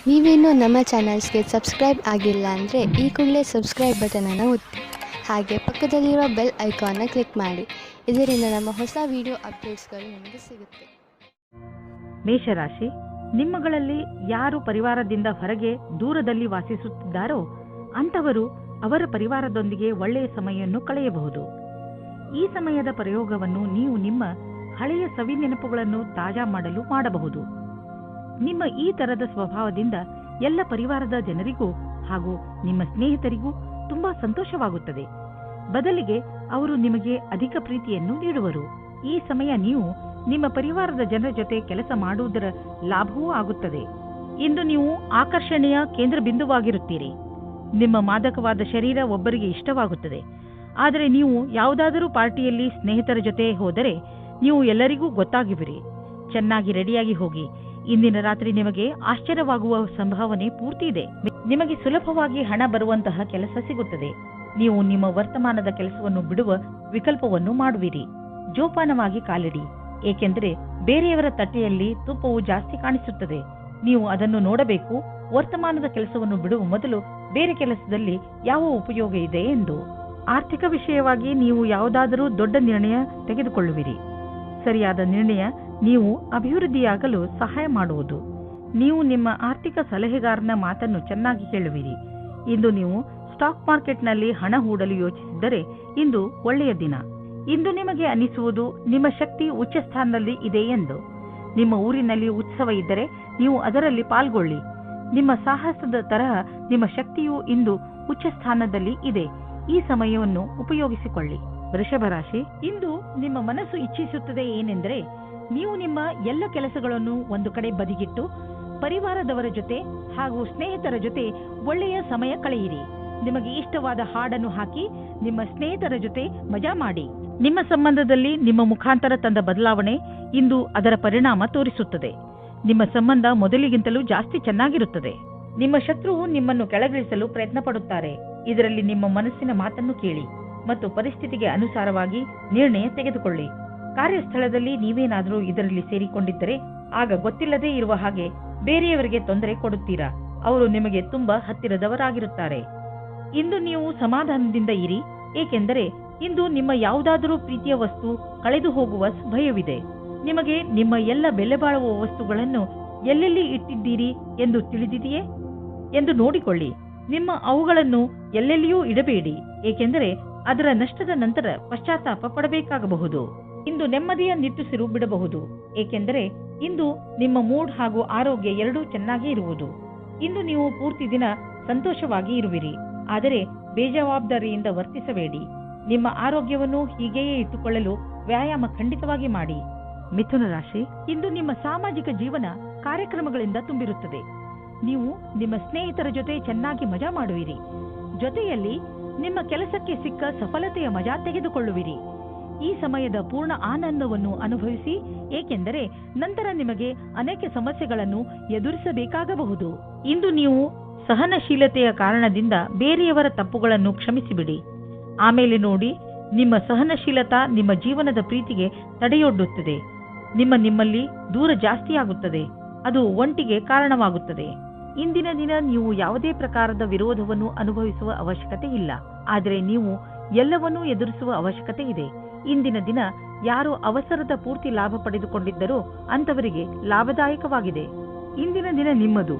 ನೀವೇನೂ ನಮ್ಮ ಚಾನಲ್ಸ್ಗೆ ಸಬ್ಸ್ಕ್ರೈಬ್ ಆಗಿಲ್ಲ ಅಂದರೆ ಈ ಕೂಡಲೇ ಸಬ್ಸ್ಕ್ರೈಬ್ ಬಟನನ್ನು ಒತ್ತಿ ಹಾಗೆ ಪಕ್ಕದಲ್ಲಿರುವ ಬೆಲ್ ಐಕಾನ್ನ ಕ್ಲಿಕ್ ಮಾಡಿ. ಇದರಿಂದ ನಮ್ಮ ಹೊಸ ವಿಡಿಯೋ ಅಪ್ಡೇಟ್ಸ್ಗಳು ನಿಮಗೆ ಸಿಗುತ್ತೆ. ಮೇಷರಾಶಿ, ನಿಮ್ಮಗಳಲ್ಲಿ ಯಾರು ಪರಿವಾರದಿಂದ ಹೊರಗೆ ದೂರದಲ್ಲಿ ವಾಸಿಸುತ್ತಿದ್ದಾರೋ ಅಂಥವರು ಅವರ ಪರಿವಾರದೊಂದಿಗೆ ಒಳ್ಳೆಯ ಸಮಯವನ್ನು ಕಳೆಯಬಹುದು. ಈ ಸಮಯದ ಪ್ರಯೋಗವನ್ನು ನೀವು ನಿಮ್ಮ ಹಳೆಯ ಸವಿ ನೆನಪುಗಳನ್ನು ತಾಜಾ ಮಾಡಲು ಮಾಡಬಹುದು. ನಿಮ್ಮ ಈ ತರದ ಸ್ವಭಾವದಿಂದ ಎಲ್ಲ ಪರಿವಾರದ ಜನರಿಗೂ ಹಾಗೂ ನಿಮ್ಮ ಸ್ನೇಹಿತರಿಗೂ ತುಂಬಾ ಸಂತೋಷವಾಗುತ್ತದೆ. ಬದಲಿಗೆ ಅವರು ನಿಮಗೆ ಅಧಿಕ ಪ್ರೀತಿಯನ್ನು ನೀಡುವರು. ಈ ಸಮಯ ನೀವು ನಿಮ್ಮ ಪರಿವಾರದ ಜನರ ಜೊತೆ ಕೆಲಸ ಮಾಡುವುದರ ಲಾಭವೂ ಆಗುತ್ತದೆ. ಇಂದು ನೀವು ಆಕರ್ಷಣೆಯ ಕೇಂದ್ರ ಬಿಂದುವಾಗಿರುತ್ತೀರಿ. ನಿಮ್ಮ ಮಾದಕವಾದ ಶರೀರ ಒಬ್ಬರಿಗೆ ಇಷ್ಟವಾಗುತ್ತದೆ. ಆದರೆ ನೀವು ಯಾವುದಾದರೂ ಪಾರ್ಟಿಯಲ್ಲಿ ಸ್ನೇಹಿತರ ಜೊತೆ ಹೋದರೆ ನೀವು ಎಲ್ಲರಿಗೂ ಗೊತ್ತಾಗುವಿರಿ. ಚೆನ್ನಾಗಿ ರೆಡಿಯಾಗಿ ಹೋಗಿ. ಇಂದಿನ ರಾತ್ರಿ ನಿಮಗೆ ಆಶ್ಚರ್ಯವಾಗುವ ಸಂಭಾವನೆ ಪೂರ್ತಿ ಇದೆ. ನಿಮಗೆ ಸುಲಭವಾಗಿ ಹಣ ಬರುವಂತಹ ಕೆಲಸ ಸಿಗುತ್ತದೆ. ನೀವು ನಿಮ್ಮ ವರ್ತಮಾನದ ಕೆಲಸವನ್ನು ಬಿಡುವ ವಿಕಲ್ಪವನ್ನು ಮಾಡುವಿರಿ. ಜೋಪಾನವಾಗಿ ಕಾಲಿಡಿ, ಏಕೆಂದರೆ ಬೇರೆಯವರ ತಟ್ಟೆಯಲ್ಲಿ ತುಪ್ಪವು ಜಾಸ್ತಿ ಕಾಣಿಸುತ್ತದೆ. ನೀವು ಅದನ್ನು ನೋಡಬೇಕು. ವರ್ತಮಾನದ ಕೆಲಸವನ್ನು ಬಿಡುವ ಮೊದಲು ಬೇರೆ ಕೆಲಸದಲ್ಲಿ ಯಾವ ಉಪಯೋಗ ಇದೆ ಎಂದು. ಆರ್ಥಿಕ ವಿಷಯವಾಗಿ ನೀವು ಯಾವುದಾದರೂ ದೊಡ್ಡ ನಿರ್ಣಯ ತೆಗೆದುಕೊಳ್ಳುವಿರಿ. ಸರಿಯಾದ ನಿರ್ಣಯ ನೀವು ಅಭಿವೃದ್ಧಿಯಾಗಲು ಸಹಾಯ ಮಾಡುವುದು. ನೀವು ನಿಮ್ಮ ಆರ್ಥಿಕ ಸಲಹೆಗಾರನ ಮಾತನ್ನು ಚೆನ್ನಾಗಿ ಕೇಳುವಿರಿ. ಇಂದು ನೀವು ಸ್ಟಾಕ್ ಮಾರ್ಕೆಟ್ನಲ್ಲಿ ಹಣ ಹೂಡಲು ಯೋಚಿಸಿದ್ದರೆ ಇಂದು ಒಳ್ಳೆಯ ದಿನ. ಇಂದು ನಿಮಗೆ ಅನಿಸುವುದು ನಿಮ್ಮ ಶಕ್ತಿ ಉಚ್ಚ ಸ್ಥಾನದಲ್ಲಿ ಇದೆ ಎಂದು. ನಿಮ್ಮ ಊರಿನಲ್ಲಿ ಉತ್ಸವ ಇದ್ದರೆ ನೀವು ಅದರಲ್ಲಿ ಪಾಲ್ಗೊಳ್ಳಿ. ನಿಮ್ಮ ಸಾಹಸದ ತರಹ ನಿಮ್ಮ ಶಕ್ತಿಯು ಇಂದು ಉಚ್ಚ ಸ್ಥಾನದಲ್ಲಿ ಇದೆ. ಈ ಸಮಯವನ್ನು ಉಪಯೋಗಿಸಿಕೊಳ್ಳಿ. ವೃಷಭ ರಾಶಿ, ಇಂದು ನಿಮ್ಮ ಮನಸ್ಸು ಇಚ್ಛಿಸುತ್ತದೆ ಏನೆಂದರೆ ನೀವು ನಿಮ್ಮ ಎಲ್ಲ ಕೆಲಸಗಳನ್ನು ಒಂದು ಕಡೆ ಬದಿಗಿಟ್ಟು ಪರಿವಾರದವರ ಜೊತೆ ಹಾಗೂ ಸ್ನೇಹಿತರ ಜೊತೆ ಒಳ್ಳೆಯ ಸಮಯ ಕಳೆಯಿರಿ. ನಿಮಗೆ ಇಷ್ಟವಾದ ಹಾಡನ್ನು ಹಾಕಿ ನಿಮ್ಮ ಸ್ನೇಹಿತರ ಜೊತೆ ಮಜಾ ಮಾಡಿ. ನಿಮ್ಮ ಸಂಬಂಧದಲ್ಲಿ ನಿಮ್ಮ ಮುಖಾಂತರ ತಂದ ಬದಲಾವಣೆ ಇಂದು ಅದರ ಪರಿಣಾಮ ತೋರಿಸುತ್ತದೆ. ನಿಮ್ಮ ಸಂಬಂಧ ಮೊದಲಿಗಿಂತಲೂ ಜಾಸ್ತಿ ಚೆನ್ನಾಗಿರುತ್ತದೆ. ನಿಮ್ಮ ಶತ್ರುವು ನಿಮ್ಮನ್ನು ಕೆಳಗಿಳಿಸಲು ಪ್ರಯತ್ನ ಪಡುತ್ತಾರೆ. ಇದರಲ್ಲಿ ನಿಮ್ಮ ಮನಸ್ಸಿನ ಮಾತನ್ನು ಕೇಳಿ ಮತ್ತು ಪರಿಸ್ಥಿತಿಗೆ ಅನುಸಾರವಾಗಿ ನಿರ್ಣಯ ತೆಗೆದುಕೊಳ್ಳಿ. ಕಾರ್ಯಸ್ಥಳದಲ್ಲಿ ನೀವೇನಾದರೂ ಇದರಲ್ಲಿ ಸೇರಿಕೊಂಡಿದ್ದರೆ ಆಗ ಗೊತ್ತಿಲ್ಲದೇ ಇರುವ ಹಾಗೆ ಬೇರೆಯವರಿಗೆ ತೊಂದರೆ ಕೊಡುತ್ತೀರಾ. ಅವರು ನಿಮಗೆ ತುಂಬಾ ಹತ್ತಿರದವರಾಗಿರುತ್ತಾರೆ. ಇಂದು ನೀವು ಸಮಾಧಾನದಿಂದ ಇರಿ, ಏಕೆಂದರೆ ಇಂದು ನಿಮ್ಮ ಯಾವುದಾದರೂ ಪ್ರೀತಿಯ ವಸ್ತು ಕಳೆದು ಹೋಗುವ ಭಯವಿದೆ. ನಿಮಗೆ ನಿಮ್ಮ ಎಲ್ಲ ಬೆಲೆ ಬಾಳುವ ವಸ್ತುಗಳನ್ನು ಎಲ್ಲೆಲ್ಲಿ ಇಟ್ಟಿದ್ದೀರಿ ಎಂದು ತಿಳಿದಿದೆಯೇ ಎಂದು ನೋಡಿಕೊಳ್ಳಿ. ನಿಮ್ಮ ಅವುಗಳನ್ನು ಎಲ್ಲೆಲ್ಲಿಯೂ ಇಡಬೇಡಿ, ಏಕೆಂದರೆ ಅದರ ನಷ್ಟದ ನಂತರ ಪಶ್ಚಾತ್ತಾಪ ಪಡಬೇಕಾಗಬಹುದು. ಇಂದು ನೆಮ್ಮದಿಯ ನಿಟ್ಟುಸಿರು ಬಿಡಬಹುದು, ಏಕೆಂದರೆ ಇಂದು ನಿಮ್ಮ ಮೂಡ್ ಹಾಗೂ ಆರೋಗ್ಯ ಎರಡೂ ಚೆನ್ನಾಗಿ ಇರುವುದು. ಇಂದು ನೀವು ಪೂರ್ತಿ ದಿನ ಸಂತೋಷವಾಗಿ ಇರುವಿರಿ, ಆದರೆ ಬೇಜವಾಬ್ದಾರಿಯಿಂದ ವರ್ತಿಸಬೇಡಿ. ನಿಮ್ಮ ಆರೋಗ್ಯವನ್ನು ಹೀಗೆಯೇ ಇಟ್ಟುಕೊಳ್ಳಲು ವ್ಯಾಯಾಮ ಖಂಡಿತವಾಗಿ ಮಾಡಿ. ಮಿಥುನ ರಾಶಿ, ಇಂದು ನಿಮ್ಮ ಸಾಮಾಜಿಕ ಜೀವನ ಕಾರ್ಯಕ್ರಮಗಳಿಂದ ತುಂಬಿರುತ್ತದೆ. ನೀವು ನಿಮ್ಮ ಸ್ನೇಹಿತರ ಜೊತೆ ಚೆನ್ನಾಗಿ ಮಜಾ ಮಾಡುವಿರಿ. ಜೊತೆಯಲ್ಲಿ ನಿಮ್ಮ ಕೆಲಸಕ್ಕೆ ಸಿಕ್ಕ ಸಫಲತೆಯ ಮಜಾ ತೆಗೆದುಕೊಳ್ಳುವಿರಿ. ಈ ಸಮಯದ ಪೂರ್ಣ ಆನಂದವನ್ನು ಅನುಭವಿಸಿ, ಏಕೆಂದರೆ ನಂತರ ನಿಮಗೆ ಅನೇಕ ಸಮಸ್ಯೆಗಳನ್ನು ಎದುರಿಸಬೇಕಾಗಬಹುದು. ಇಂದು ನೀವು ಸಹನಶೀಲತೆಯ ಕಾರಣದಿಂದ ಬೇರೆಯವರ ತಪ್ಪುಗಳನ್ನು ಕ್ಷಮಿಸಿಬಿಡಿ. ಆಮೇಲೆ ನೋಡಿ, ನಿಮ್ಮ ಸಹನಶೀಲತಾ ನಿಮ್ಮ ಜೀವನದ ಪ್ರೀತಿಗೆ ತಡೆಯೊಡ್ಡುತ್ತದೆ. ನಿಮ್ಮಲ್ಲಿ ದೂರ ಜಾಸ್ತಿಯಾಗುತ್ತದೆ. ಅದು ಒಂಟಿಗೆ ಕಾರಣವಾಗುತ್ತದೆ. ಇಂದಿನ ದಿನ ನೀವು ಯಾವುದೇ ಪ್ರಕಾರದ ವಿರೋಧವನ್ನು ಅನುಭವಿಸುವ ಅವಶ್ಯಕತೆ ಇಲ್ಲ, ಆದರೆ ನೀವು ಎಲ್ಲವನ್ನೂ ಎದುರಿಸುವ ಅವಶ್ಯಕತೆ ಇದೆ. ಇಂದಿನ ದಿನ ಯಾರು ಅವಸರದ ಪೂರ್ತಿ ಲಾಭ ಪಡೆದುಕೊಂಡಿದ್ದರೋ ಅಂಥವರಿಗೆ ಲಾಭದಾಯಕವಾಗಿದೆ. ಇಂದಿನ ದಿನ ನಿಮ್ಮದು.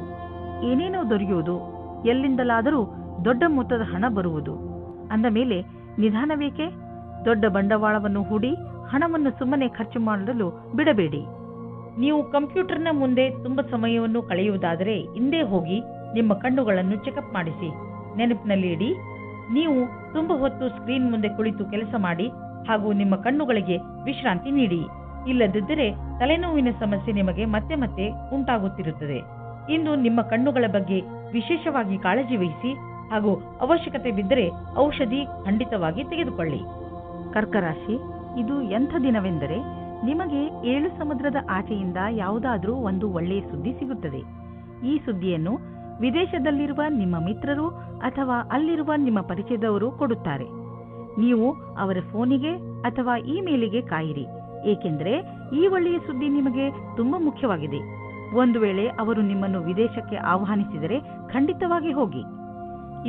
ಏನೇನೋ ದೊರೆಯುವುದು, ಎಲ್ಲಿಂದಲಾದರೂ ದೊಡ್ಡ ಮೊತ್ತದ ಹಣ ಬರುವುದು. ಅಂದ ಮೇಲೆ ನಿಧಾನವೇಕೆ? ದೊಡ್ಡ ಬಂಡವಾಳವನ್ನು ಹೂಡಿ ಹಣವನ್ನು ಸುಮ್ಮನೆ ಖರ್ಚು ಮಾಡಲು ಬಿಡಬೇಡಿ. ನೀವು ಕಂಪ್ಯೂಟರ್ನ ಮುಂದೆ ತುಂಬ ಸಮಯವನ್ನು ಕಳೆಯುವುದಾದರೆ ಹಿಂದೆ ಹೋಗಿ ನಿಮ್ಮ ಕಣ್ಣುಗಳನ್ನು ಚೆಕಪ್ ಮಾಡಿಸಿ. ನೆನಪಿನಲ್ಲಿ ಇಡಿ, ನೀವು ತುಂಬ ಹೊತ್ತು ಸ್ಕ್ರೀನ್ ಮುಂದೆ ಕುಳಿತು ಕೆಲಸ ಮಾಡಿ ಹಾಗೂ ನಿಮ್ಮ ಕಣ್ಣುಗಳಿಗೆ ವಿಶ್ರಾಂತಿ ನೀಡಿ. ಇಲ್ಲದಿದ್ದರೆ ತಲೆನೋವಿನ ಸಮಸ್ಯೆ ನಿಮಗೆ ಮತ್ತೆ ಮತ್ತೆ ಉಂಟಾಗುತ್ತಿರುತ್ತದೆ. ಇಂದು ನಿಮ್ಮ ಕಣ್ಣುಗಳ ಬಗ್ಗೆ ವಿಶೇಷವಾಗಿ ಕಾಳಜಿ ವಹಿಸಿ ಹಾಗೂ ಅವಶ್ಯಕತೆ ಬಿದ್ದರೆ ಔಷಧಿ ಖಂಡಿತವಾಗಿ ತೆಗೆದುಕೊಳ್ಳಿ. ಕರ್ಕರಾಶಿ, ಇದು ಎಂಥ ದಿನವೆಂದರೆ ನಿಮಗೆ 7 ಸಮುದ್ರದ ಆಚೆಯಿಂದ ಯಾವುದಾದ್ರೂ ಒಂದು ಒಳ್ಳೆಯ ಸುದ್ದಿ ಸಿಗುತ್ತದೆ. ಈ ಸುದ್ದಿಯನ್ನು ವಿದೇಶದಲ್ಲಿರುವ ನಿಮ್ಮ ಮಿತ್ರರು ಅಥವಾ ಅಲ್ಲಿರುವ ನಿಮ್ಮ ಪರಿಚಯದವರು ಕೊಡುತ್ತಾರೆ. ನೀವು ಅವರ ಫೋನಿಗೆ ಅಥವಾ ಇಮೇಲಿಗೆ ಕಾಯಿರಿ, ಏಕೆಂದರೆ ಈ ಒಳ್ಳೆಯ ಸುದ್ದಿ ನಿಮಗೆ ತುಂಬಾ ಮುಖ್ಯವಾಗಿದೆ. ಒಂದು ವೇಳೆ ಅವರು ನಿಮ್ಮನ್ನು ವಿದೇಶಕ್ಕೆ ಆಹ್ವಾನಿಸಿದರೆ ಖಂಡಿತವಾಗಿ ಹೋಗಿ.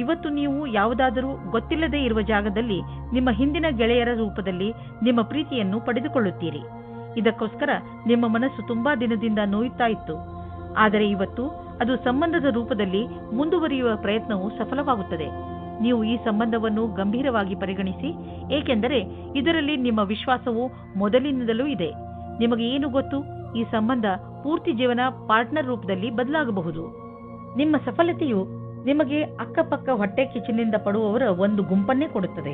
ಇವತ್ತು ನೀವು ಯಾವುದಾದರೂ ಗೊತ್ತಿಲ್ಲದೇ ಇರುವ ಜಾಗದಲ್ಲಿ ನಿಮ್ಮ ಹಿಂದಿನ ಗೆಳೆಯರ ರೂಪದಲ್ಲಿ ನಿಮ್ಮ ಪ್ರೀತಿಯನ್ನು ಪಡೆದುಕೊಳ್ಳುತ್ತೀರಿ. ಇದಕ್ಕೋಸ್ಕರ ನಿಮ್ಮ ಮನಸ್ಸು ತುಂಬಾ ದಿನದಿಂದ ನೋಯುತ್ತಾ ಇತ್ತು. ಆದರೆ ಇವತ್ತು ಅದು ಸಂಬಂಧದ ರೂಪದಲ್ಲಿ ಮುಂದುವರಿಯುವ ಪ್ರಯತ್ನವು ಸಫಲವಾಗುತ್ತದೆ. ನೀವು ಈ ಸಂಬಂಧವನ್ನು ಗಂಭೀರವಾಗಿ ಪರಿಗಣಿಸಿ, ಏಕೆಂದರೆ ಇದರಲ್ಲಿ ನಿಮ್ಮ ವಿಶ್ವಾಸವು ಮೊದಲಿನಿಂದಲೂ ಇದೆ. ನಿಮಗೆ ಏನು ಗೊತ್ತು, ಈ ಸಂಬಂಧ ಪೂರ್ತಿ ಜೀವನ ಪಾರ್ಟ್ನರ್ ರೂಪದಲ್ಲಿ ಬದಲಾಗಬಹುದು. ನಿಮ್ಮ ಸಫಲತೆಯು ನಿಮಗೆ ಅಕ್ಕಪಕ್ಕ ಹೊಟ್ಟೆ ಕಿಚ್ಚಿನಿಂದ ಪಡುವವರ ಒಂದು ಗುಂಪನ್ನೇ ಕೊಡುತ್ತದೆ.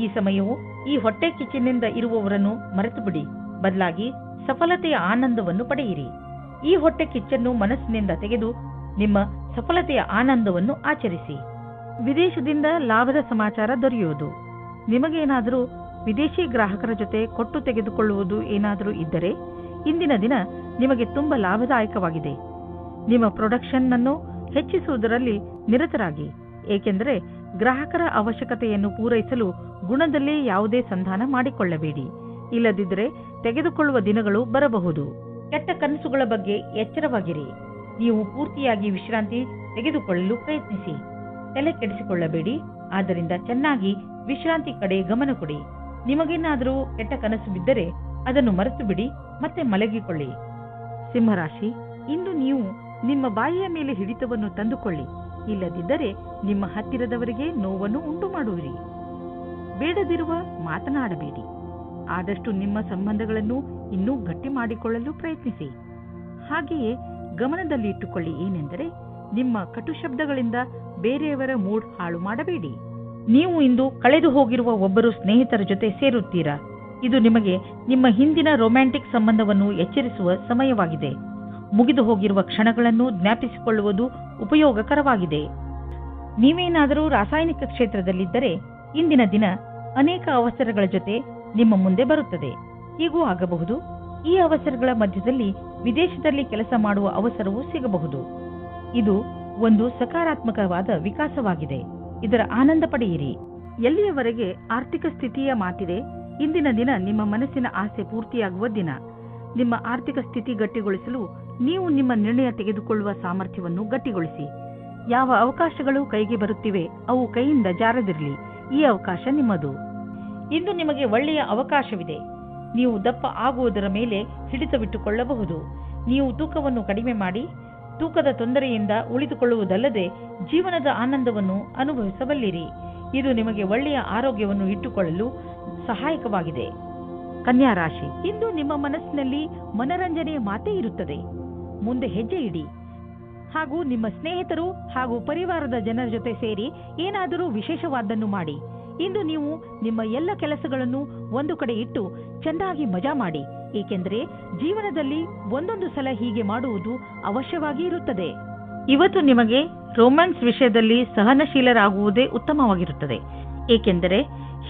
ಈ ಸಮಯವು ಈ ಹೊಟ್ಟೆ ಕಿಚ್ಚಿನಿಂದ ಇರುವವರನ್ನು ಮರೆತು ಬಿಡಿ, ಬದಲಾಗಿ ಸಫಲತೆಯ ಆನಂದವನ್ನು ಪಡೆಯಿರಿ. ಈ ಹೊಟ್ಟೆ ಕಿಚ್ಚನ್ನು ಮನಸ್ಸಿನಿಂದ ತೆಗೆದು ನಿಮ್ಮ ಸಫಲತೆಯ ಆನಂದವನ್ನು ಆಚರಿಸಿ. ವಿದೇಶದಿಂದ ಲಾಭದ ಸಮಾಚಾರ ದೊರೆಯುವುದು. ನಿಮಗೇನಾದರೂ ವಿದೇಶಿ ಗ್ರಾಹಕರ ಜೊತೆ ಕೊಟ್ಟು ತೆಗೆದುಕೊಳ್ಳುವುದು ಏನಾದರೂ ಇದ್ದರೆ ಇಂದಿನ ದಿನ ನಿಮಗೆ ತುಂಬ ಲಾಭದಾಯಕವಾಗಿದೆ. ನಿಮ್ಮ ಪ್ರೊಡಕ್ಷನ್ ಅನ್ನು ಹೆಚ್ಚಿಸುವುದರಲ್ಲಿ ನಿರತರಾಗಿ, ಏಕೆಂದರೆ ಗ್ರಾಹಕರ ಅವಶ್ಯಕತೆಯನ್ನು ಪೂರೈಸಲು ಗುಣದಲ್ಲಿ ಯಾವುದೇ ಸಂಧಾನ ಮಾಡಿಕೊಳ್ಳಬೇಡಿ. ಇಲ್ಲದಿದ್ದರೆ ತೆಗೆದುಕೊಳ್ಳುವ ದಿನಗಳು ಬರಬಹುದು. ಕೆಟ್ಟ ಕನಸುಗಳ ಬಗ್ಗೆ ಎಚ್ಚರವಾಗಿರಿ. ನೀವು ಪೂರ್ತಿಯಾಗಿ ವಿಶ್ರಾಂತಿ ತೆಗೆದುಕೊಳ್ಳಲು ಪ್ರಯತ್ನಿಸಿ. ತಲೆ ಕೆಡಿಸಿಕೊಳ್ಳಬೇಡಿ. ಆದ್ದರಿಂದ ಚೆನ್ನಾಗಿ ವಿಶ್ರಾಂತಿ ಕಡೆ ಗಮನ ಕೊಡಿ. ನಿಮಗೇನಾದರೂ ಕೆಟ್ಟ ಕನಸು ಬಿದ್ದರೆ ಅದನ್ನು ಮರೆತು ಬಿಡಿ ಮತ್ತೆ ಮಲಗಿಕೊಳ್ಳಿ. ಸಿಂಹರಾಶಿ, ಇಂದು ನೀವು ನಿಮ್ಮ ಬಾಯಿಯ ಮೇಲೆ ಹಿಡಿತವನ್ನು ತಂದುಕೊಳ್ಳಿ. ಇಲ್ಲದಿದ್ದರೆ ನಿಮ್ಮ ಹತ್ತಿರದವರಿಗೆ ನೋವನ್ನು ಉಂಟು ಮಾಡುವಿರಿ. ಬೇಡದಿರುವ ಮಾತನಾಡಬೇಡಿ. ಆದಷ್ಟು ನಿಮ್ಮ ಸಂಬಂಧಗಳನ್ನು ಇನ್ನೂ ಗಟ್ಟಿ ಮಾಡಿಕೊಳ್ಳಲು ಪ್ರಯತ್ನಿಸಿ. ಹಾಗೆಯೇ ಗಮನದಲ್ಲಿ ಇಟ್ಟುಕೊಳ್ಳಿ ಏನೆಂದರೆ, ನಿಮ್ಮ ಕಟು ಶಬ್ದಗಳಿಂದ ಬೇರೆಯವರ ಮೂಡ್ ಹಾಳು ಮಾಡಬೇಡಿ. ನೀವು ಇಂದು ಕಳೆದು ಹೋಗಿರುವ ಒಬ್ಬರು ಸ್ನೇಹಿತರ ಜೊತೆ ಸೇರುತ್ತೀರಾ. ಇದು ನಿಮಗೆ ನಿಮ್ಮ ಹಿಂದಿನ ರೊಮ್ಯಾಂಟಿಕ್ ಸಂಬಂಧವನ್ನು ಎಚ್ಚರಿಸುವ ಸಮಯವಾಗಿದೆ. ಮುಗಿದು ಹೋಗಿರುವ ಕ್ಷಣಗಳನ್ನು ಜ್ಞಾಪಿಸಿಕೊಳ್ಳುವುದು ಉಪಯೋಗಕರವಾಗಿದೆ. ನೀವೇನಾದರೂ ರಾಸಾಯನಿಕ ಕ್ಷೇತ್ರದಲ್ಲಿದ್ದರೆ ಇಂದಿನ ದಿನ ಅನೇಕ ಅವಸರಗಳ ಜೊತೆ ನಿಮ್ಮ ಮುಂದೆ ಬರುತ್ತದೆ. ಹೀಗೂ ಆಗಬಹುದು. ಈ ಅವಸರಗಳ ಮಧ್ಯದಲ್ಲಿ ವಿದೇಶದಲ್ಲಿ ಕೆಲಸ ಮಾಡುವ ಅವಸರವೂ ಸಿಗಬಹುದು. ಇದು ಒಂದು ಸಕಾರಾತ್ಮಕವಾದ ವಿಕಾಸವಾಗಿದೆ. ಇದರ ಆನಂದ ಪಡೆಯಿರಿ. ಎಲ್ಲಿಯವರೆಗೆ ಆರ್ಥಿಕ ಸ್ಥಿತಿಯ ಮಾತಿದೆ, ಇಂದಿನ ದಿನ ನಿಮ್ಮ ಮನಸ್ಸಿನ ಆಸೆ ಪೂರ್ತಿಯಾಗುವ ದಿನ. ನಿಮ್ಮ ಆರ್ಥಿಕ ಸ್ಥಿತಿ ಗಟ್ಟಿಗೊಳಿಸಲು ನೀವು ನಿಮ್ಮ ನಿರ್ಣಯ ತೆಗೆದುಕೊಳ್ಳುವ ಸಾಮರ್ಥ್ಯವನ್ನು ಗಟ್ಟಿಗೊಳಿಸಿ. ಯಾವ ಅವಕಾಶಗಳು ಕೈಗೆ ಬರುತ್ತಿವೆ ಅವು ಕೈಯಿಂದ ಜಾರದಿರಲಿ. ಈ ಅವಕಾಶ ನಿಮ್ಮದು. ಇಂದು ನಿಮಗೆ ಒಳ್ಳೆಯ ಅವಕಾಶವಿದೆ. ನೀವು ದಪ್ಪ ಆಗುವುದರ ಮೇಲೆ ಹಿಡಿತವಿಟ್ಟುಕೊಳ್ಳಬಹುದು. ನೀವು ತೂಕವನ್ನು ಕಡಿಮೆ ಮಾಡಿ ತೂಕದ ತೊಂದರೆಯಿಂದ ಉಳಿದುಕೊಳ್ಳುವುದಲ್ಲದೆ ಜೀವನದ ಆನಂದವನ್ನು ಅನುಭವಿಸಬಲ್ಲಿರಿ. ಇದು ನಿಮಗೆ ಒಳ್ಳೆಯ ಆರೋಗ್ಯವನ್ನು ಇಟ್ಟುಕೊಳ್ಳಲು ಸಹಾಯಕವಾಗಿದೆ. ಕನ್ಯಾ ರಾಶಿ, ಇಂದು ನಿಮ್ಮ ಮನಸ್ಸಿನಲ್ಲಿ ಮನರಂಜನೆಯ ಮಾತೇ ಇರುತ್ತದೆ. ಮುಂದೆ ಹೆಜ್ಜೆ ಇಡಿ ಹಾಗೂ ನಿಮ್ಮ ಸ್ನೇಹಿತರು ಹಾಗೂ ಪರಿವಾರದ ಜನರ ಜೊತೆ ಸೇರಿ ಏನಾದರೂ ವಿಶೇಷವಾದ್ದನ್ನು ಮಾಡಿ. ಇಂದು ನೀವು ನಿಮ್ಮ ಎಲ್ಲ ಕೆಲಸಗಳನ್ನು ಒಂದು ಕಡೆ ಇಟ್ಟು ಚೆನ್ನಾಗಿ ಮಜಾ ಮಾಡಿ, ಏಕೆಂದರೆ ಜೀವನದಲ್ಲಿ ಒಂದೊಂದು ಸಲ ಹೀಗೆ ಮಾಡುವುದು ಅವಶ್ಯವಾಗಿ ಇರುತ್ತದೆ. ಇವತ್ತು ನಿಮಗೆ ರೊಮ್ಯಾನ್ಸ್ ವಿಷಯದಲ್ಲಿ ಸಹನಶೀಲರಾಗುವುದೇ ಉತ್ತಮವಾಗಿರುತ್ತದೆ, ಏಕೆಂದರೆ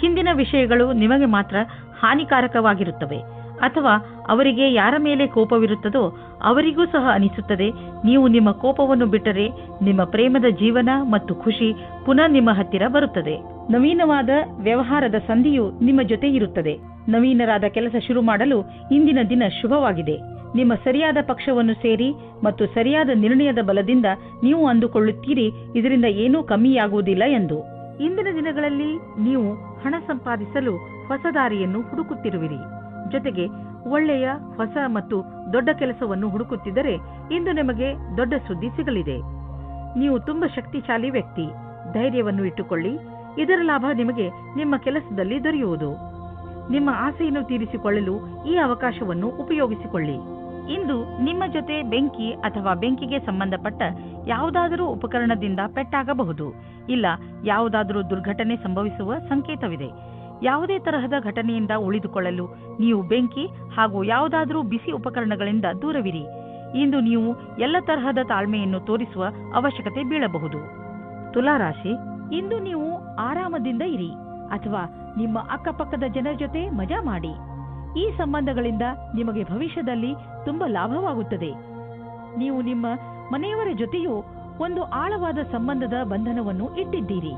ಹಿಂದಿನ ವಿಷಯಗಳು ನಿಮಗೆ ಮಾತ್ರ ಹಾನಿಕಾರಕವಾಗಿರುತ್ತವೆ. ಅಥವಾ ಅವರಿಗೆ ಯಾರ ಮೇಲೆ ಕೋಪವಿರುತ್ತದೋ ಅವರಿಗೂ ಸಹ ಅನಿಸುತ್ತದೆ. ನೀವು ನಿಮ್ಮ ಕೋಪವನ್ನು ಬಿಟ್ಟರೆ ನಿಮ್ಮ ಪ್ರೇಮದ ಜೀವನ ಮತ್ತು ಖುಷಿ ಪುನಃ ನಿಮ್ಮ ಹತ್ತಿರ ಬರುತ್ತದೆ. ನವೀನವಾದ ವ್ಯವಹಾರದ ಸಂಧಿಯು ನಿಮ್ಮ ಜೊತೆ ಇರುತ್ತದೆ. ನವೀನರಾದ ಕೆಲಸ ಶುರು ಮಾಡಲು ಇಂದಿನ ದಿನ ಶುಭವಾಗಿದೆ. ನಿಮ್ಮ ಸರಿಯಾದ ಪಕ್ಷವನ್ನು ಸೇರಿ ಮತ್ತು ಸರಿಯಾದ ನಿರ್ಣಯದ ಬಲದಿಂದ ನೀವು ಅಂದುಕೊಳ್ಳುತ್ತೀರಿ ಇದರಿಂದ ಏನೂ ಕಮ್ಮಿಯಾಗುವುದಿಲ್ಲ ಎಂದು. ಇಂದಿನ ದಿನಗಳಲ್ಲಿ ನೀವು ಹಣ ಸಂಪಾದಿಸಲು ಹೊಸ ದಾರಿಯನ್ನು ಹುಡುಕುತ್ತಿರುವಿರಿ. ಜೊತೆಗೆ ಒಳ್ಳೆಯ ಹೊಸ ಮತ್ತು ದೊಡ್ಡ ಕೆಲಸವನ್ನು ಹುಡುಕುತ್ತಿದ್ದರೆ ಇಂದು ನಿಮಗೆ ದೊಡ್ಡ ಸುದ್ದಿ ಸಿಗಲಿದೆ. ನೀವು ತುಂಬಾ ಶಕ್ತಿಶಾಲಿ ವ್ಯಕ್ತಿ. ಧೈರ್ಯವನ್ನು ಇಟ್ಟುಕೊಳ್ಳಿ. ಇದರ ಲಾಭ ನಿಮಗೆ ನಿಮ್ಮ ಕೆಲಸದಲ್ಲಿ ದೊರೆಯುವುದು. ನಿಮ್ಮ ಆಸೆಯನ್ನು ತೀರಿಸಿಕೊಳ್ಳಲು ಈ ಅವಕಾಶವನ್ನು ಉಪಯೋಗಿಸಿಕೊಳ್ಳಿ. ಇಂದು ನಿಮ್ಮ ಜೊತೆ ಬೆಂಕಿ ಅಥವಾ ಬೆಂಕಿಗೆ ಸಂಬಂಧಪಟ್ಟ ಯಾವುದಾದರೂ ಉಪಕರಣದಿಂದ ಪೆಟ್ಟಾಗಬಹುದು. ಇಲ್ಲ, ಯಾವುದಾದರೂ ದುರ್ಘಟನೆ ಸಂಭವಿಸುವ ಸಂಕೇತವಿದೆ. ಯಾವುದೇ ತರಹದ ಘಟನೆಯಿಂದ ಉಳಿದುಕೊಳ್ಳಲು ನೀವು ಬೆಂಕಿ ಹಾಗೂ ಯಾವುದಾದರೂ ಬಿಸಿ ಉಪಕರಣಗಳಿಂದ ದೂರವಿರಿ. ಇಂದು ನೀವು ಎಲ್ಲ ತರಹದ ತಾಳ್ಮೆಯನ್ನು ತೋರಿಸುವ ಅವಶ್ಯಕತೆ ಬೀಳಬಹುದು. ತುಲಾರಾಶಿ, ಇಂದು ನೀವು ಆರಾಮದಿಂದ ಇರಿ ಅಥವಾ ನಿಮ್ಮ ಅಕ್ಕಪಕ್ಕದ ಜನರ ಜೊತೆ ಮಜಾ ಮಾಡಿ. ಈ ಸಂಬಂಧಗಳಿಂದ ನಿಮಗೆ ಭವಿಷ್ಯದಲ್ಲಿ ತುಂಬಾ ಲಾಭವಾಗುತ್ತದೆ. ನೀವು ನಿಮ್ಮ ಮನೆಯವರ ಜೊತೆಯೂ ಒಂದು ಆಳವಾದ ಸಂಬಂಧದ ಬಂಧನವನ್ನು ಇಟ್ಟಿದ್ದೀರಿ.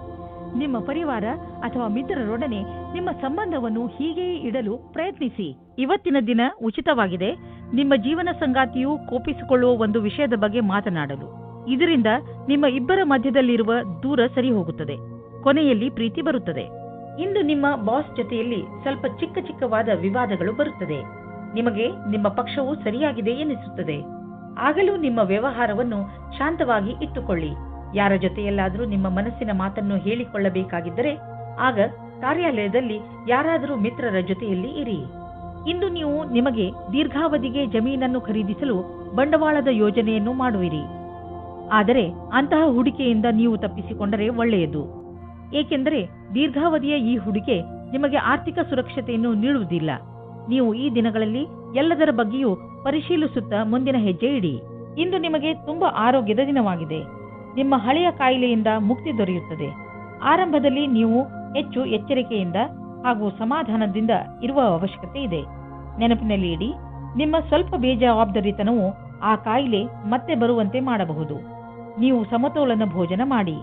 ನಿಮ್ಮ ಪರಿವಾರ ಅಥವಾ ಮಿತ್ರರೊಡನೆ ನಿಮ್ಮ ಸಂಬಂಧವನ್ನು ಹೀಗೆಯೇ ಇಡಲು ಪ್ರಯತ್ನಿಸಿ. ಇವತ್ತಿನ ದಿನ ಉಚಿತವಾಗಿದೆ. ನಿಮ್ಮ ಜೀವನ ಸಂಗಾತಿಯು ಕೋಪಿಸಿಕೊಳ್ಳುವ ಒಂದು ವಿಷಯದ ಬಗ್ಗೆ ಮಾತನಾಡಲು. ಇದರಿಂದ ನಿಮ್ಮ ಇಬ್ಬರ ಮಧ್ಯದಲ್ಲಿರುವ ದೂರ ಸರಿ ಹೋಗುತ್ತದೆ. ಕೊನೆಯಲ್ಲಿ ಪ್ರೀತಿ ಬರುತ್ತದೆ. ಇಂದು ನಿಮ್ಮ ಬಾಸ್ ಜೊತೆಯಲ್ಲಿ ಸ್ವಲ್ಪ ಚಿಕ್ಕವಾದ ವಿವಾದಗಳು ಬರುತ್ತದೆ. ನಿಮಗೆ ನಿಮ್ಮ ಪಕ್ಷವು ಸರಿಯಾಗಿದೆ ಎನಿಸುತ್ತದೆ. ಆಗಲೂ ನಿಮ್ಮ ವ್ಯವಹಾರವನ್ನು ಶಾಂತವಾಗಿ ಇಟ್ಟುಕೊಳ್ಳಿ. ಯಾರ ಜೊತೆಯಲ್ಲಾದರೂ ನಿಮ್ಮ ಮನಸ್ಸಿನ ಮಾತನ್ನು ಹೇಳಿಕೊಳ್ಳಬೇಕಾಗಿದ್ದರೆ ಆಗ ಕಾರ್ಯಾಲಯದಲ್ಲಿ ಯಾರಾದರೂ ಮಿತ್ರರ ಜೊತೆಯಲ್ಲಿ ಇರಿ. ಇಂದು ನೀವು ನಿಮಗೆ ದೀರ್ಘಾವಧಿಗೆ ಜಮೀನನ್ನು ಖರೀದಿಸಲು ಬಂಡವಾಳದ ಯೋಜನೆಯನ್ನು ಮಾಡುವಿರಿ. ಆದರೆ ಅಂತಹ ಹೂಡಿಕೆಯಿಂದ ನೀವು ತಪ್ಪಿಸಿಕೊಂಡರೆ ಒಳ್ಳೆಯದು. ಏಕೆಂದರೆ ದೀರ್ಘಾವಧಿಯ ಈ ಹೂಡಿಕೆ ನಿಮಗೆ ಆರ್ಥಿಕ ಸುರಕ್ಷತೆಯನ್ನು ನೀಡುವುದಿಲ್ಲ. ನೀವು ಈ ದಿನಗಳಲ್ಲಿ ಎಲ್ಲದರ ಬಗ್ಗೆಯೂ ಪರಿಶೀಲಿಸುತ್ತಾ ಮುಂದಿನ ಹೆಜ್ಜೆ ಇಡಿ. ಇಂದು ನಿಮಗೆ ತುಂಬಾ ಆರೋಗ್ಯದ ದಿನವಾಗಿದೆ. ನಿಮ್ಮ ಹಳೆಯ ಕಾಯಿಲೆಯಿಂದ ಮುಕ್ತಿ ದೊರೆಯುತ್ತದೆ. ಆರಂಭದಲ್ಲಿ ನೀವು ಹೆಚ್ಚು ಎಚ್ಚರಿಕೆಯಿಂದ ಹಾಗೂ ಸಮಾಧಾನದಿಂದ ಇರುವ ಅವಶ್ಯಕತೆ ಇದೆ. ನೆನಪಿನಲ್ಲಿ ಇಡಿ, ನಿಮ್ಮ ಸ್ವಲ್ಪ ಬೇಜವಾಬ್ದಾರಿತನವು ಆ ಕಾಯಿಲೆ ಮತ್ತೆ ಬರುವಂತೆ ಮಾಡಬಹುದು. ನೀವು ಸಮತೋಲನ ಭೋಜನ ಮಾಡಿ.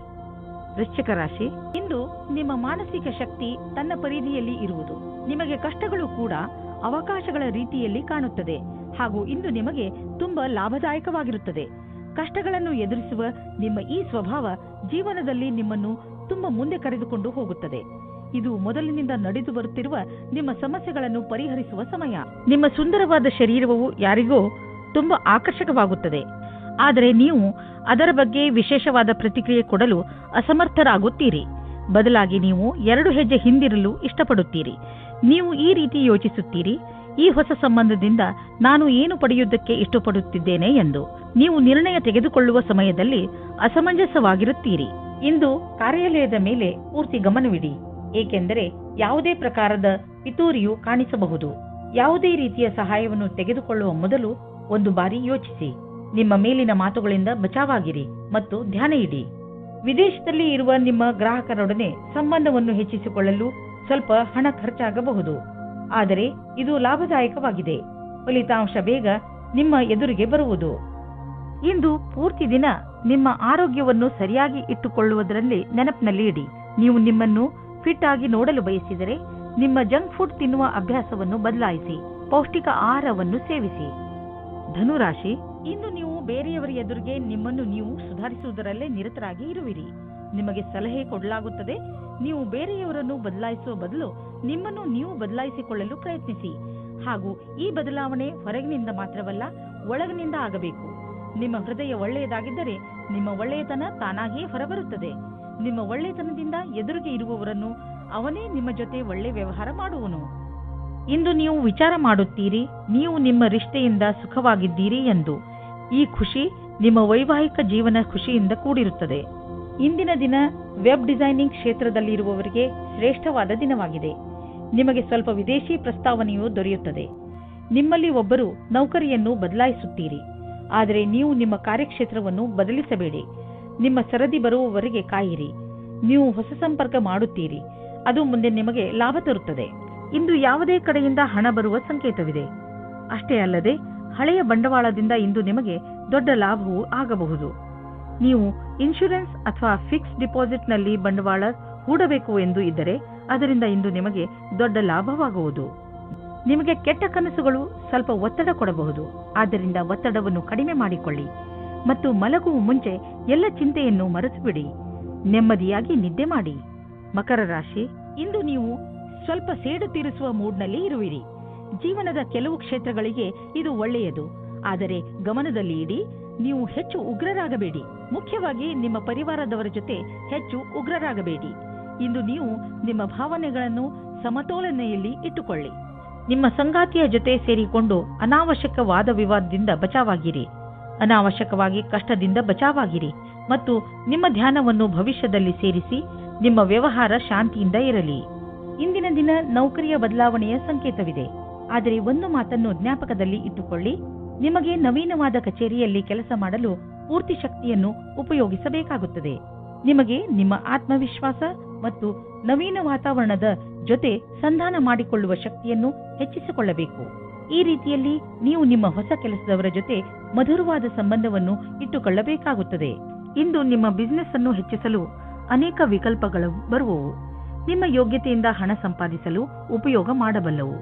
ವೃಶ್ಚಿಕ ರಾಶಿ, ಇಂದು ನಿಮ್ಮ ಮಾನಸಿಕ ಶಕ್ತಿ ತನ್ನ ಪರಿಧಿಯಲ್ಲಿ ಇರುವುದು. ನಿಮಗೆ ಕಷ್ಟಗಳು ಕೂಡ ಅವಕಾಶಗಳ ರೀತಿಯಲ್ಲಿ ಕಾಣುತ್ತದೆ ಹಾಗೂ ಇಂದು ನಿಮಗೆ ತುಂಬಾ ಲಾಭದಾಯಕವಾಗಿರುತ್ತದೆ. ಕಷ್ಟಗಳನ್ನು ಎದುರಿಸುವ ನಿಮ್ಮ ಈ ಸ್ವಭಾವ ಜೀವನದಲ್ಲಿ ನಿಮ್ಮನ್ನು ತುಂಬಾ ಮುಂದೆ ಕರೆದುಕೊಂಡು ಹೋಗುತ್ತದೆ. ಇದು ಮೊದಲಿನಿಂದ ನಡೆದು ಬರುತ್ತಿರುವ ನಿಮ್ಮ ಸಮಸ್ಯೆಗಳನ್ನು ಪರಿಹರಿಸುವ ಸಮಯ. ನಿಮ್ಮ ಸುಂದರವಾದ ಶರೀರವು ಯಾರಿಗೋ ತುಂಬಾ ಆಕರ್ಷಕವಾಗುತ್ತದೆ. ಆದರೆ ನೀವು ಅದರ ಬಗ್ಗೆ ವಿಶೇಷವಾದ ಪ್ರತಿಕ್ರಿಯೆ ಕೊಡಲು ಅಸಮರ್ಥರಾಗುತ್ತೀರಿ. ಬದಲಾಗಿ ನೀವು 2 ಹೆಜ್ಜೆ ಹಿಂದಿರಲು ಇಷ್ಟಪಡುತ್ತೀರಿ. ನೀವು ಈ ರೀತಿ ಯೋಚಿಸುತ್ತೀರಿ, ಈ ಹೊಸ ಸಂಬಂಧದಿಂದ ನಾನು ಏನು ಪಡೆಯುವುದಕ್ಕೆ ಇಷ್ಟಪಡುತ್ತಿದ್ದೇನೆ ಎಂದು. ನೀವು ನಿರ್ಣಯ ತೆಗೆದುಕೊಳ್ಳುವ ಸಮಯದಲ್ಲಿ ಅಸಮಂಜಸವಾಗಿರುತ್ತೀರಿ. ಇಂದು ಕಾರ್ಯಾಲಯದ ಮೇಲೆ ಪೂರ್ತಿ ಗಮನವಿಡಿ, ಏಕೆಂದರೆ ಯಾವುದೇ ಪ್ರಕಾರದ ಪಿತೂರಿಯು ಕಾಣಿಸಬಹುದು. ಯಾವುದೇ ರೀತಿಯ ಸಹಾಯವನ್ನು ತೆಗೆದುಕೊಳ್ಳುವ ಮೊದಲು ಒಂದು ಬಾರಿ ಯೋಚಿಸಿ. ನಿಮ್ಮ ಮೇಲಿನ ಮಾತುಗಳಿಂದ ಬಚಾವಾಗಿರಿ ಮತ್ತು ಧ್ಯಾನ ಇಡಿ. ವಿದೇಶದಲ್ಲಿ ಇರುವ ನಿಮ್ಮ ಗ್ರಾಹಕರೊಡನೆ ಸಂಬಂಧವನ್ನು ಹೆಚ್ಚಿಸಿಕೊಳ್ಳಲು ಸ್ವಲ್ಪ ಹಣ ಖರ್ಚಾಗಬಹುದು, ಆದರೆ ಇದು ಲಾಭದಾಯಕವಾಗಿದೆ. ಫಲಿತಾಂಶ ಬೇಗ ನಿಮ್ಮ ಎದುರಿಗೆ ಬರುವುದು. ಇಂದು ಪೂರ್ತಿ ದಿನ ನಿಮ್ಮ ಆರೋಗ್ಯವನ್ನು ಸರಿಯಾಗಿ ಇಟ್ಟುಕೊಳ್ಳುವುದರಲ್ಲಿ ನೆನಪಿನಲ್ಲಿ ಇಡಿ. ನೀವು ನಿಮ್ಮನ್ನು ಫಿಟ್ ಆಗಿ ನೋಡಲು ಬಯಸಿದರೆ ನಿಮ್ಮ ಜಂಕ್ ಫುಡ್ ತಿನ್ನುವ ಅಭ್ಯಾಸವನ್ನು ಬದಲಾಯಿಸಿ. ಪೌಷ್ಟಿಕ ಆಹಾರವನ್ನು ಸೇವಿಸಿ. ಧನುರಾಶಿ, ಇಂದು ನೀವು ಬೇರೆಯವರ ಎದುರಿಗೆ ನಿಮ್ಮನ್ನು ನೀವು ಸುಧಾರಿಸುವುದರಲ್ಲೇ ನಿರತರಾಗಿ ಇರುವಿರಿ. ನಿಮಗೆ ಸಲಹೆ ಕೊಡಲಾಗುತ್ತದೆ. ನೀವು ಬೇರೆಯವರನ್ನು ಬದಲಾಯಿಸುವ ಬದಲು ನಿಮ್ಮನ್ನು ನೀವು ಬದಲಾಯಿಸಿಕೊಳ್ಳಲು ಪ್ರಯತ್ನಿಸಿ. ಹಾಗೂ ಈ ಬದಲಾವಣೆ ಹೊರಗಿನಿಂದ ಮಾತ್ರವಲ್ಲ, ಒಳಗಿನಿಂದ ಆಗಬೇಕು. ನಿಮ್ಮ ಹೃದಯ ಒಳ್ಳೆಯದಾಗಿದ್ದರೆ ನಿಮ್ಮ ಒಳ್ಳೆಯತನ ತಾನಾಗಿಯೇ ಹೊರಬರುತ್ತದೆ. ನಿಮ್ಮ ಒಳ್ಳೆಯತನದಿಂದ ಎದುರಿಗೆ ಇರುವವರನ್ನು ಅವನೇ ನಿಮ್ಮ ಜೊತೆ ಒಳ್ಳೆ ವ್ಯವಹಾರ ಮಾಡುವನು. ಇಂದು ನೀವು ವಿಚಾರ ಮಾಡುತ್ತೀರಿ, ನೀವು ನಿಮ್ಮ ರಿಶ್ತೆಯಿಂದ ಸುಖವಾಗಿದ್ದೀರಿ ಎಂದು. ಈ ಖುಷಿ ನಿಮ್ಮ ವೈವಾಹಿಕ ಜೀವನ ಖುಷಿಯಿಂದ ಕೂಡಿರುತ್ತದೆ. ಇಂದಿನ ದಿನ ವೆಬ್ ಡಿಸೈನಿಂಗ್ ಕ್ಷೇತ್ರದಲ್ಲಿರುವವರಿಗೆ ಶ್ರೇಷ್ಠವಾದ ದಿನವಾಗಿದೆ. ನಿಮಗೆ ಸ್ವಲ್ಪ ವಿದೇಶಿ ಪ್ರಸ್ತಾವನೆಯು ದೊರೆಯುತ್ತದೆ. ನಿಮ್ಮಲ್ಲಿ ಒಬ್ಬರು ನೌಕರಿಯನ್ನು ಬದಲಾಯಿಸುತ್ತೀರಿ, ಆದರೆ ನೀವು ನಿಮ್ಮ ಕಾರ್ಯಕ್ಷೇತ್ರವನ್ನು ಬದಲಿಸಬೇಡಿ. ನಿಮ್ಮ ಸರದಿ ಬರುವವರೆಗೆ ಕಾಯಿರಿ. ನೀವು ಹೊಸ ಸಂಪರ್ಕ ಮಾಡುತ್ತೀರಿ, ಅದು ಮುಂದೆ ನಿಮಗೆ ಲಾಭ ತರುತ್ತದೆ. ಇಂದು ಯಾವುದೇ ಕಡೆಯಿಂದ ಹಣ ಬರುವ ಸಂಕೇತವಿದೆ. ಅಷ್ಟೇ ಅಲ್ಲದೆ ಹಳೆಯ ಬಂಡವಾಳದಿಂದ ಇಂದು ನಿಮಗೆ ದೊಡ್ಡ ಲಾಭವೂ ಆಗಬಹುದು. ನೀವು ಇನ್ಶೂರೆನ್ಸ್ ಅಥವಾ ಫಿಕ್ಸ್ ಡಿಪಾಸಿಟ್ನಲ್ಲಿ ಬಂಡವಾಳ ಹೂಡಬೇಕು ಎಂದು ಇದ್ದರೆ ಅದರಿಂದ ಇಂದು ನಿಮಗೆ ದೊಡ್ಡ ಲಾಭವಾಗುವುದು. ನಿಮಗೆ ಕೆಟ್ಟ ಕನಸುಗಳು ಸ್ವಲ್ಪ ಒತ್ತಡ ಕೊಡಬಹುದು. ಆದ್ದರಿಂದ ಒತ್ತಡವನ್ನು ಕಡಿಮೆ ಮಾಡಿಕೊಳ್ಳಿ ಮತ್ತು ಮಲಗುವ ಮುಂಚೆ ಎಲ್ಲ ಚಿಂತೆಯನ್ನು ಮರೆತುಬಿಡಿ. ನೆಮ್ಮದಿಯಾಗಿ ನಿದ್ದೆ ಮಾಡಿ. ಮಕರ ರಾಶಿ, ಇಂದು ನೀವು ಸ್ವಲ್ಪ ಸೇಡು ತೀರಿಸುವ ಮೂಡ್ನಲ್ಲಿ ಇರುವಿರಿ. ಜೀವನದ ಕೆಲವು ಕ್ಷೇತ್ರಗಳಿಗೆ ಇದು ಒಳ್ಳೆಯದು, ಆದರೆ ಗಮನದಲ್ಲಿ ಇಡಿ, ನೀವು ಹೆಚ್ಚು ಉಗ್ರರಾಗಬೇಡಿ. ಮುಖ್ಯವಾಗಿ ನಿಮ್ಮ ಪರಿವಾರದವರ ಜೊತೆ ಹೆಚ್ಚು ಉಗ್ರರಾಗಬೇಡಿ. ಇಂದು ನೀವು ನಿಮ್ಮ ಭಾವನೆಗಳನ್ನು ಸಮತೋಲನೆಯಲ್ಲಿ ಇಟ್ಟುಕೊಳ್ಳಿ. ನಿಮ್ಮ ಸಂಗಾತಿಯ ಜೊತೆ ಸೇರಿಕೊಂಡು ಅನಾವಶ್ಯಕ ವಾದ ವಿವಾದದಿಂದ ಬಚಾವಾಗಿರಿ. ಅನಾವಶ್ಯಕವಾಗಿ ಕಷ್ಟದಿಂದ ಬಚಾವಾಗಿರಿ ಮತ್ತು ನಿಮ್ಮ ಧ್ಯಾನವನ್ನು ಭವಿಷ್ಯದಲ್ಲಿ ಸೇರಿಸಿ. ನಿಮ್ಮ ವ್ಯವಹಾರ ಶಾಂತಿಯಿಂದ ಇರಲಿ. ಇಂದಿನ ದಿನ ನೌಕರಿಯ ಬದಲಾವಣೆಯ ಸಂಕೇತವಿದೆ, ಆದರೆ ಒಂದು ಮಾತನ್ನು ಜ್ಞಾಪಕದಲ್ಲಿ ಇಟ್ಟುಕೊಳ್ಳಿ, ನಿಮಗೆ ನವೀನವಾದ ಕಚೇರಿಯಲ್ಲಿ ಕೆಲಸ ಮಾಡಲು ಪೂರ್ತಿ ಶಕ್ತಿಯನ್ನು ಉಪಯೋಗಿಸಬೇಕಾಗುತ್ತದೆ. ನಿಮಗೆ ನಿಮ್ಮ ಆತ್ಮವಿಶ್ವಾಸ ಮತ್ತು ನವೀನ ವಾತಾವರಣದ ಜೊತೆ ಸಂಧಾನ ಮಾಡಿಕೊಳ್ಳುವ ಶಕ್ತಿಯನ್ನು ಹೆಚ್ಚಿಸಿಕೊಳ್ಳಬೇಕು. ಈ ರೀತಿಯಲ್ಲಿ ನೀವು ನಿಮ್ಮ ಹೊಸ ಕೆಲಸದವರ ಜೊತೆ ಮಧುರವಾದ ಸಂಬಂಧವನ್ನು ಇಟ್ಟುಕೊಳ್ಳಬೇಕಾಗುತ್ತದೆ. ಇಂದು ನಿಮ್ಮ ಬಿಸಿನೆಸ್ ಅನ್ನು ಹೆಚ್ಚಿಸಲು ಅನೇಕ ವಿಕಲ್ಪಗಳು ಬರುವವು. ನಿಮ್ಮ ಯೋಗ್ಯತೆಯಿಂದ ಹಣ ಸಂಪಾದಿಸಲು ಉಪಯೋಗ ಮಾಡಬಲ್ಲವು.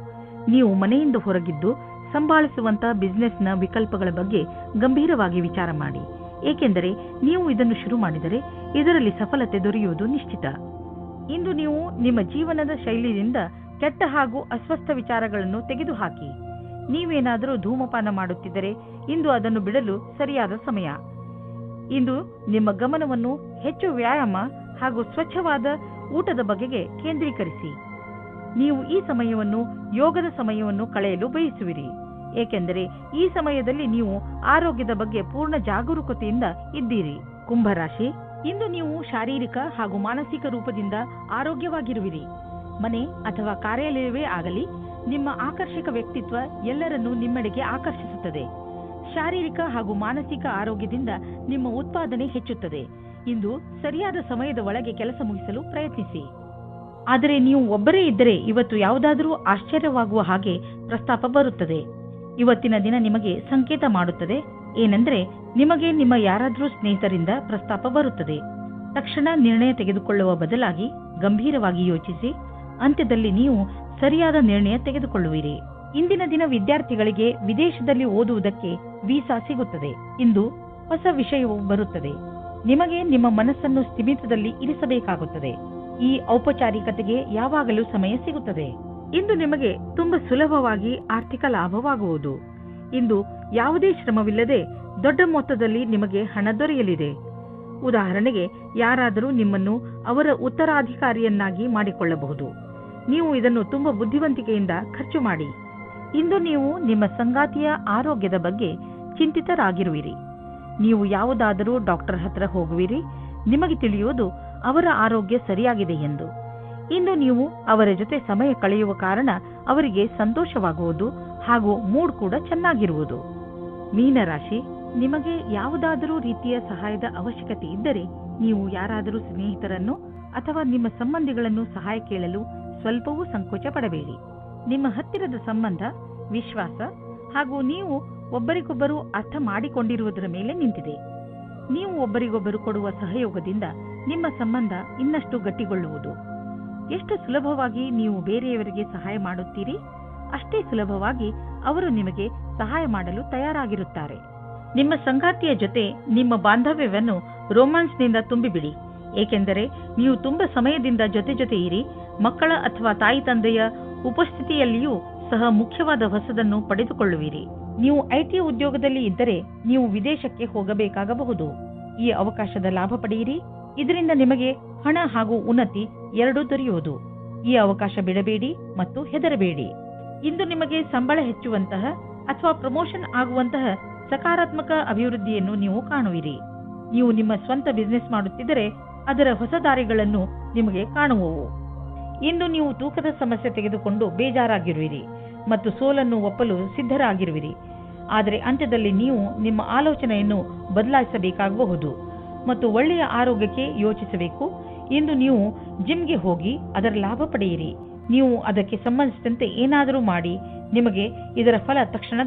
ನೀವು ಮನೆಯಿಂದ ಹೊರಗಿದ್ದು ಸಂಭಾಳಿಸುವಂತ ಬಿಸ್ನೆಸ್ನ ವಿಕಲ್ಪಗಳ ಬಗ್ಗೆ ಗಂಭೀರವಾಗಿ ವಿಚಾರ ಮಾಡಿ. ಏಕೆಂದರೆ ನೀವು ಇದನ್ನು ಶುರು ಮಾಡಿದರೆ ಇದರಲ್ಲಿ ಸಫಲತೆ ದೊರೆಯುವುದು ನಿಶ್ಚಿತ. ಇಂದು ನೀವು ನಿಮ್ಮ ಜೀವನದ ಶೈಲಿಯಿಂದ ಕೆಟ್ಟ ಹಾಗೂ ಅಸ್ವಸ್ಥ ವಿಚಾರಗಳನ್ನು ತೆಗೆದುಹಾಕಿ. ನೀವೇನಾದರೂ ಧೂಮಪಾನ ಮಾಡುತ್ತಿದ್ದರೆ ಇಂದು ಅದನ್ನು ಬಿಡಲು ಸರಿಯಾದ ಸಮಯ. ಇಂದು ನಿಮ್ಮ ಗಮನವನ್ನು ಹೆಚ್ಚು ವ್ಯಾಯಾಮ ಹಾಗೂ ಸ್ವಚ್ಛವಾದ ಊಟದ ಬಗೆಗೆ ಕೇಂದ್ರೀಕರಿಸಿ. ನೀವು ಈ ಸಮಯವನ್ನು ಯೋಗದ ಸಮಯವನ್ನು ಕಳೆಯಲು ಬಯಸುವಿರಿ. ಏಕೆಂದರೆ ಈ ಸಮಯದಲ್ಲಿ ನೀವು ಆರೋಗ್ಯದ ಬಗ್ಗೆ ಪೂರ್ಣ ಜಾಗರೂಕತೆಯಿಂದ ಇದ್ದೀರಿ. ಕುಂಭರಾಶಿ, ಇಂದು ನೀವು ಶಾರೀರಿಕ ಹಾಗೂ ಮಾನಸಿಕ ರೂಪದಿಂದ ಆರೋಗ್ಯವಾಗಿರುವಿರಿ. ಮನೆ ಅಥವಾ ಕಾರ್ಯಾಲಯವೇ ಆಗಲಿ, ನಿಮ್ಮ ಆಕರ್ಷಕ ವ್ಯಕ್ತಿತ್ವ ಎಲ್ಲರನ್ನೂ ನಿಮ್ಮೆಡೆಗೆ ಆಕರ್ಷಿಸುತ್ತದೆ. ಶಾರೀರಿಕ ಹಾಗೂ ಮಾನಸಿಕ ಆರೋಗ್ಯದಿಂದ ನಿಮ್ಮ ಉತ್ಪಾದನೆ ಹೆಚ್ಚುತ್ತದೆ. ಇಂದು ಸರಿಯಾದ ಸಮಯದ ಒಳಗೆ ಕೆಲಸ ಮುಗಿಸಲು ಪ್ರಯತ್ನಿಸಿ. ಆದರೆ ನೀವು ಒಬ್ಬರೇ ಇದ್ದರೆ ಇವತ್ತು ಯಾವುದಾದರೂ ಆಶ್ಚರ್ಯವಾಗುವ ಹಾಗೆ ಪ್ರಸ್ತಾಪ ಬರುತ್ತದೆ. ಇವತ್ತಿನ ದಿನ ನಿಮಗೆ ಸಂಕೇತ ಮಾಡುತ್ತದೆ. ಏನೆಂದರೆ ನಿಮಗೆ ನಿಮ್ಮ ಯಾರಾದರೂ ಸ್ನೇಹಿತರಿಂದ ಪ್ರಸ್ತಾಪ ಬರುತ್ತದೆ. ತಕ್ಷಣ ನಿರ್ಣಯ ತೆಗೆದುಕೊಳ್ಳುವ ಬದಲಾಗಿ ಗಂಭೀರವಾಗಿ ಯೋಚಿಸಿ ಅಂತ್ಯದಲ್ಲಿ ನೀವು ಸರಿಯಾದ ನಿರ್ಣಯ ತೆಗೆದುಕೊಳ್ಳುವಿರಿ. ಇಂದಿನ ದಿನ ವಿದ್ಯಾರ್ಥಿಗಳಿಗೆ ವಿದೇಶದಲ್ಲಿ ಓದುವುದಕ್ಕೆ ವೀಸಾ ಸಿಗುತ್ತದೆ. ಇಂದು ಹೊಸ ವಿಷಯವು ಬರುತ್ತದೆ. ನಿಮಗೆ ನಿಮ್ಮ ಮನಸ್ಸನ್ನು ಸ್ಥಿಮಿತದಲ್ಲಿ ಇರಿಸಬೇಕಾಗುತ್ತದೆ. ಈ ಔಪಚಾರಿಕತೆಗೆ ಯಾವಾಗಲೂ ಸಮಯ ಸಿಗುತ್ತದೆ. ಇಂದು ನಿಮಗೆ ತುಂಬಾ ಸುಲಭವಾಗಿ ಆರ್ಥಿಕ ಲಾಭವಾಗುವುದು. ಇಂದು ಯಾವುದೇ ಶ್ರಮವಿಲ್ಲದೆ ದೊಡ್ಡ ಮೊತ್ತದಲ್ಲಿ ನಿಮಗೆ ಹಣ ದೊರೆಯಲಿದೆ. ಉದಾಹರಣೆಗೆ, ಯಾರಾದರೂ ನಿಮ್ಮನ್ನು ಅವರ ಉತ್ತರಾಧಿಕಾರಿಯನ್ನಾಗಿ ಮಾಡಿಕೊಳ್ಳಬಹುದು. ನೀವು ಇದನ್ನು ತುಂಬಾ ಬುದ್ಧಿವಂತಿಕೆಯಿಂದ ಖರ್ಚು ಮಾಡಿ. ಇಂದು ನೀವು ನಿಮ್ಮ ಸಂಗಾತಿಯ ಆರೋಗ್ಯದ ಬಗ್ಗೆ ಚಿಂತಿತರಾಗಿರುವಿರಿ. ನೀವು ಯಾವುದಾದರೂ ಡಾಕ್ಟರ್ ಹತ್ರ ಹೋಗುವಿರಿ. ನಿಮಗೆ ತಿಳಿಯುವುದು ಅವರ ಆರೋಗ್ಯ ಸರಿಯಾಗಿದೆ ಎಂದು. ಇಂದು ನೀವು ಅವರ ಜೊತೆ ಸಮಯ ಕಳೆಯುವ ಕಾರಣ ಅವರಿಗೆ ಸಂತೋಷವಾಗುವುದು ಹಾಗೂ ಮೂಡ್ ಕೂಡ ಚೆನ್ನಾಗಿರುವುದು. ಮೀನರಾಶಿ, ನಿಮಗೆ ಯಾವುದಾದರೂ ರೀತಿಯ ಸಹಾಯದ ಅವಶ್ಯಕತೆ ಇದ್ದರೆ ನೀವು ಯಾರಾದರೂ ಸ್ನೇಹಿತರನ್ನು ಅಥವಾ ನಿಮ್ಮ ಸಂಬಂಧಿಗಳನ್ನು ಸಹಾಯ ಕೇಳಲು ಸ್ವಲ್ಪವೂ ಸಂಕೋಚ ಪಡಬೇಡಿ. ನಿಮ್ಮ ಹತ್ತಿರದ ಸಂಬಂಧ, ವಿಶ್ವಾಸ ಹಾಗೂ ನೀವು ಒಬ್ಬರಿಗೊಬ್ಬರು ಅರ್ಥ ಮಾಡಿಕೊಂಡಿರುವುದರ ಮೇಲೆ ನಿಂತಿದೆ. ನೀವು ಒಬ್ಬರಿಗೊಬ್ಬರು ಕೊಡುವ ಸಹಯೋಗದಿಂದ ನಿಮ್ಮ ಸಂಬಂಧ ಇನ್ನಷ್ಟು ಗಟ್ಟಿಗೊಳ್ಳುವುದು. ಎಷ್ಟು ಸುಲಭವಾಗಿ ನೀವು ಬೇರೆಯವರಿಗೆ ಸಹಾಯ ಮಾಡುತ್ತೀರಿ, ಅಷ್ಟೇ ಸುಲಭವಾಗಿ ಅವರು ನಿಮಗೆ ಸಹಾಯ ಮಾಡಲು ತಯಾರಾಗಿರುತ್ತಾರೆ. ನಿಮ್ಮ ಸಂಗಾತಿಯ ಜೊತೆ ನಿಮ್ಮ ಬಾಂಧವ್ಯವನ್ನು ರೋಮ್ಯಾನ್ಸ್ನಿಂದ ತುಂಬಿಬಿಡಿ. ಏಕೆಂದರೆ ನೀವು ತುಂಬಾ ಸಮಯದಿಂದ ಜೊತೆ ಇರಿ. ಮಕ್ಕಳ ಅಥವಾ ತಾಯಿ ತಂದೆಯ ಉಪಸ್ಥಿತಿಯಲ್ಲಿಯೂ ಸಹ ಮುಖ್ಯವಾದ ಹೊಸದನ್ನು ಪಡೆದುಕೊಳ್ಳುವಿರಿ. ನೀವು ಐಟಿ ಉದ್ಯೋಗದಲ್ಲಿ ಇದ್ದರೆ ನೀವು ವಿದೇಶಕ್ಕೆ ಹೋಗಬೇಕಾಗಬಹುದು. ಈ ಅವಕಾಶದ ಲಾಭ ಪಡೆಯಿರಿ. ಇದರಿಂದ ನಿಮಗೆ ಹಣ ಹಾಗೂ ಉನ್ನತಿ ಎರಡೂ ದೊರೆಯುವುದು. ಈ ಅವಕಾಶ ಬಿಡಬೇಡಿ ಮತ್ತು ಹೆದರಬೇಡಿ. ಇಂದು ನಿಮಗೆ ಸಂಬಳ ಹೆಚ್ಚುವಂತಹ ಅಥವಾ ಪ್ರಮೋಷನ್ ಆಗುವಂತಹ ಸಕಾರಾತ್ಮಕ ಅಭಿವೃದ್ಧಿಯನ್ನು ನೀವು ಕಾಣುವಿರಿ. ನೀವು ನಿಮ್ಮ ಸ್ವಂತ ಬಿಸಿನೆಸ್ ಮಾಡುತ್ತಿದ್ದರೆ ಅದರ ಹೊಸ ದಾರಿಗಳನ್ನು ನಿಮಗೆ ಕಾಣುವವು. ಇಂದು ನೀವು ತೂಕದ ಸಮಸ್ಯೆ ತೆಗೆದುಕೊಂಡು ಬೇಜಾರಾಗಿರುವಿರಿ ಮತ್ತು ಸೋಲನ್ನು ಒಪ್ಪಲು ಸಿದ್ಧರಾಗಿರುವಿರಿ. ಆದರೆ ಅಂತ್ಯದಲ್ಲಿ ನೀವು ನಿಮ್ಮ ಆಲೋಚನೆಯನ್ನು ಬದಲಾಯಿಸಬೇಕಾಗಬಹುದು ಮತ್ತು ಒಳ್ಳೆಯ ಆರೋಗ್ಯಕ್ಕೆ ಯೋಚಿಸಬೇಕು. ಇಂದು ನೀವು ಜಿಮ್ಗೆ ಹೋಗಿ ಅದರ ಲಾಭ ಪಡೆಯಿರಿ. ನೀವು ಅದಕ್ಕೆ ಸಂಬಂಧಿಸಿದಂತೆ ಏನಾದರೂ ಮಾಡಿ, ನಿಮಗೆ ಇದರ ಫಲ ತಕ್ಷಣ